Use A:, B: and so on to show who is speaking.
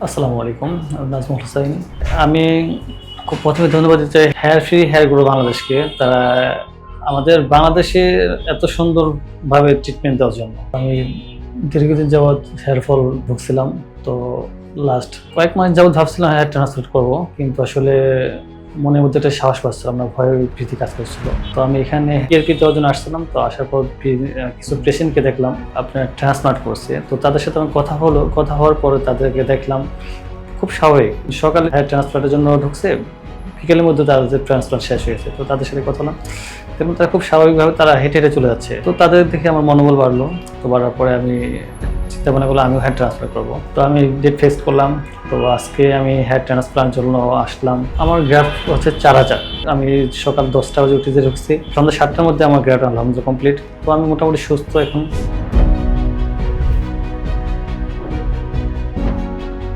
A: আসসালামু আলাইকুম, নাজমুল হোসাইন। আমি খুব প্রথমে ধন্যবাদ দিতে চাই হেয়ার ফ্রি হেয়ার গ্রো বাংলাদেশকে। তারা আমাদের বাংলাদেশে এত সুন্দরভাবে ট্রিটমেন্ট দেওয়ার জন্য। আমি দীর্ঘদিন যাবৎ হেয়ার ফল ভুগছিলাম, তো লাস্ট কয়েক মাস যাবৎ ভাবছিলাম হেয়ার ট্রান্সপ্লান্ট করবো, কিন্তু আসলে মনের মধ্যে একটা সাহস পাচ্ছিলাম না, ভয়ের ভীতি কাজ করছিল। তো আমি এখানে হেয়ার কিট দেওয়ার জন্য আসছিলাম। তো আসার পর কিছু পেশেন্টকে দেখলাম আপনার ট্রান্সপ্লান্ট করছে। তো তাদের সাথে আমার কথা হওয়ার পরে তাদেরকে দেখলাম খুব স্বাভাবিক। সকালে হেয়ার ট্রান্সপ্লান্টের জন্য ঢুকছে, বিকেলের মধ্যে তাদের ট্রান্সপ্লান্ট শেষ হয়েছে। তো তাদের সাথে কথা বললাম, তেমন তারা খুব স্বাভাবিকভাবে তারা হেঁটে হেঁটে চলে যাচ্ছে। তো তাদের দেখে আমার মনোবল বাড়লো। তো বাড়ার পরে আমি চিন্তা ভাবনা করলাম আমিও হেয়ার ট্রান্সপ্লান্ট করবো। তো আমি ডেট ফিক্স করলাম। তো আজকে আমি হেয়ার ট্রান্সপ্লান্ট জন্য আসলাম। আমার গ্রাফ হচ্ছে 4000। আমি সকাল 10টা বাজে উঠে ঢুকছি, সন্ধ্যা 7টার মধ্যে আমার গ্রাফ আলহামদুলিল্লাহ কমপ্লিট। তো আমি মোটামুটি সুস্থ এখন।